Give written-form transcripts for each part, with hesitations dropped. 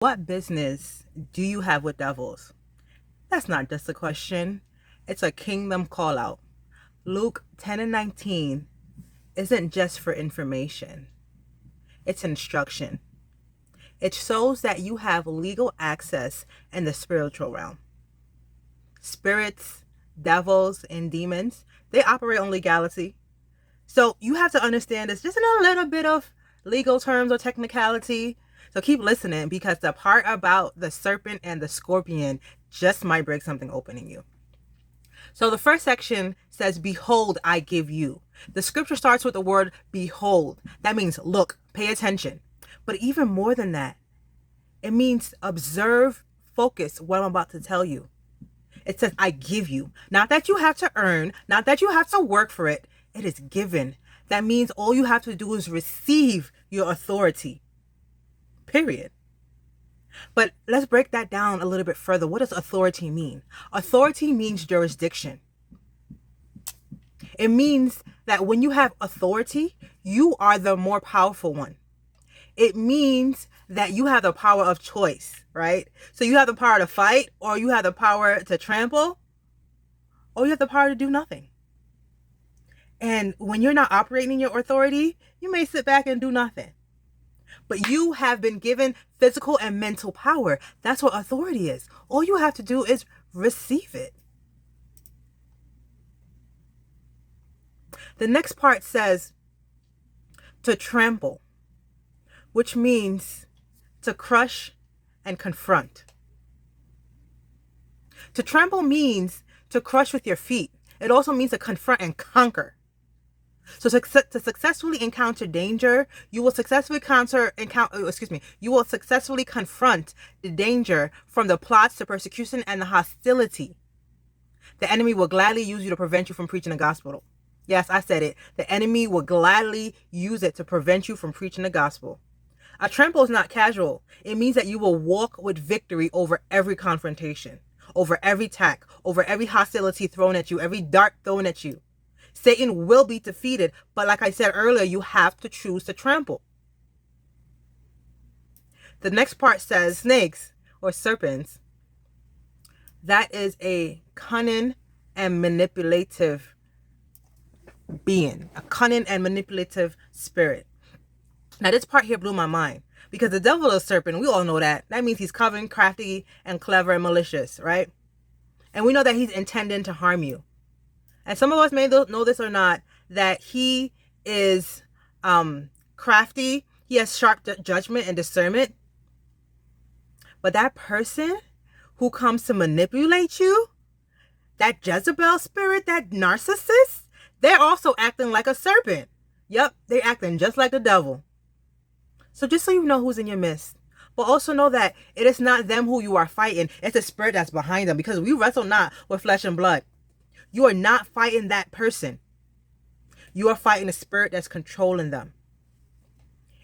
What business do you have with devils? That's not just a question. It's a kingdom call out. Luke 10 and 19 isn't just for information. It's instruction. It shows that you have legal access in the spiritual realm. Spirits, devils, and demons, they operate on legality. So you have to understand this just in a little bit of legal terms or technicality. So keep listening, because the part about the serpent and the scorpion just might break something open in you. So the first section says, behold, I give you. The scripture starts with the word behold. That means look, pay attention. But even more than that, it means observe, focus what I'm about to tell you. It says, I give you. Not that you have to earn, not that you have to work for it. It is given. That means all you have to do is receive your authority. Period. But let's break that down a little bit further. What does authority mean? Authority means jurisdiction. It means that when you have authority, you are the more powerful one. It means that you have the power of choice, right? So you have the power to fight, or you have the power to trample, or you have the power to do nothing. And when you're not operating your authority, you may sit back and do nothing. But you have been given physical and mental power. That's what authority is. All you have to do is receive it. The next part says to trample, which means to crush and confront. To trample means to crush with your feet. It also means to confront and conquer. So to successfully encounter danger, you will successfully confront the danger from the plots, the persecution, and the hostility. The enemy will gladly use you to prevent you from preaching the gospel. Yes, I said it. The enemy will gladly use it to prevent you from preaching the gospel. A trample is not casual. It means that you will walk with victory over every confrontation, over every attack, over every hostility thrown at you, every dart thrown at you. Satan will be defeated, but like I said earlier, you have to choose to trample. The next part says snakes or serpents. That is a cunning and manipulative being, a cunning and manipulative spirit. Now this part here blew my mind, because the devil is a serpent. We all know that. That means he's cunning, crafty, and clever and malicious, right? And we know that he's intending to harm you. And some of us may know this or not, that he is crafty. He has sharp judgment and discernment. But that person who comes to manipulate you, that Jezebel spirit, that narcissist, they're also acting like a serpent. Yep, they're acting just like the devil. So just so you know who's in your midst, but also know that it is not them who you are fighting. It's the spirit that's behind them, because we wrestle not with flesh and blood. You are not fighting that person. You are fighting the spirit that's controlling them.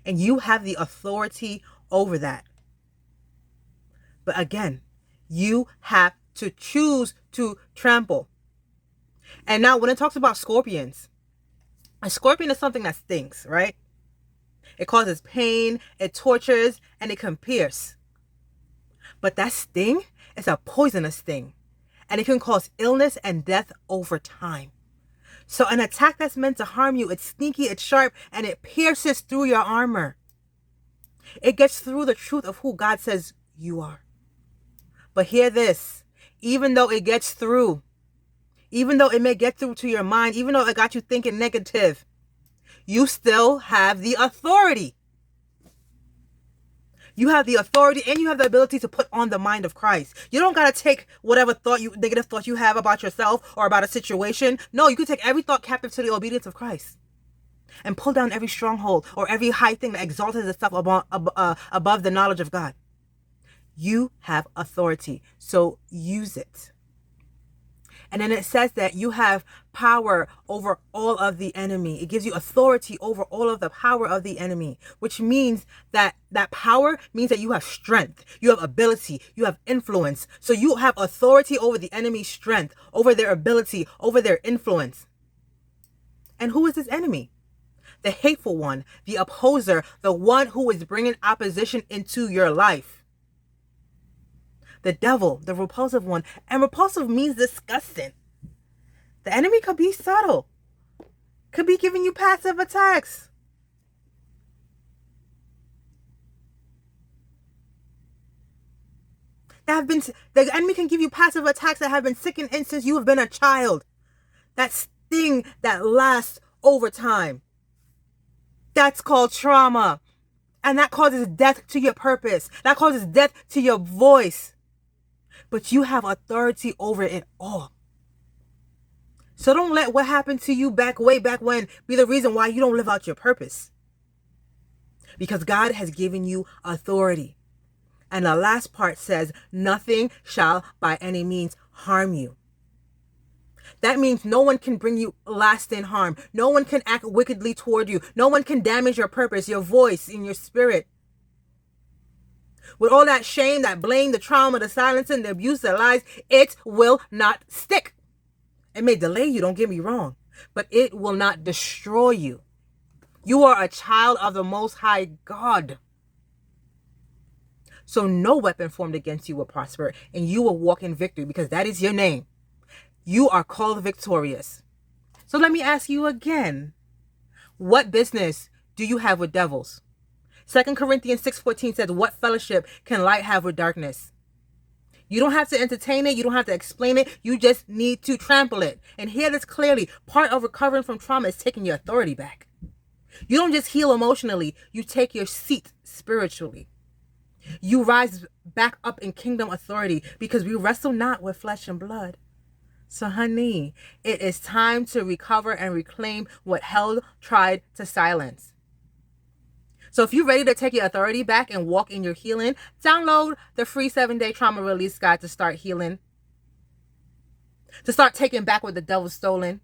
And you have the authority over that. But again, you have to choose to trample. And now when it talks about scorpions, a scorpion is something that stings, right? It causes pain, it tortures, and it can pierce. But that sting is a poisonous sting. And it can cause illness and death over time. So an attack that's meant to harm you, it's sneaky, it's sharp, and it pierces through your armor. It gets through the truth of who God says you are. But hear this, even though it gets through, even though it may get through to your mind, even though it got you thinking negative, you still have the authority. You have the authority, and you have the ability to put on the mind of Christ. You don't got to take whatever negative thought you have about yourself or about a situation. No, you can take every thought captive to the obedience of Christ and pull down every stronghold or every high thing that exalts itself above the knowledge of God. You have authority, so use it. And then it says that you have power over all of the enemy. It gives you authority over all of the power of the enemy, which means that power means that you have strength, you have ability, you have influence. So you have authority over the enemy's strength, over their ability, over their influence. And who is this enemy? The hateful one, the opposer, the one who is bringing opposition into your life. The devil, the repulsive one. And repulsive means disgusting. The enemy could be subtle. Could be giving you passive attacks. The enemy can give you passive attacks that have been sicking in since you have been a child. That sting that lasts over time. That's called trauma. And that causes death to your purpose. That causes death to your voice. But you have authority over it all. So don't let what happened to you way back when be the reason why you don't live out your purpose. Because God has given you authority. And the last part says, nothing shall by any means harm you. That means no one can bring you lasting harm. No one can act wickedly toward you. No one can damage your purpose, your voice, and your spirit. With all that shame, that blame, the trauma, the silencing, the abuse, the lies, it will not stick. It may delay you, don't get me wrong, but it will not destroy you. You are a child of the Most High God. So no weapon formed against you will prosper, and you will walk in victory because that is your name. You are called victorious. So let me ask you again, what business do you have with devils? 2 Corinthians 6:14 says, what fellowship can light have with darkness? You don't have to entertain it. You don't have to explain it. You just need to trample it. And hear this clearly. Part of recovering from trauma is taking your authority back. You don't just heal emotionally. You take your seat spiritually. You rise back up in kingdom authority because we wrestle not with flesh and blood. So honey, it is time to recover and reclaim what hell tried to silence. So if you're ready to take your authority back and walk in your healing, download the free 7-day trauma release guide to start healing. To start taking back what the devil stolen.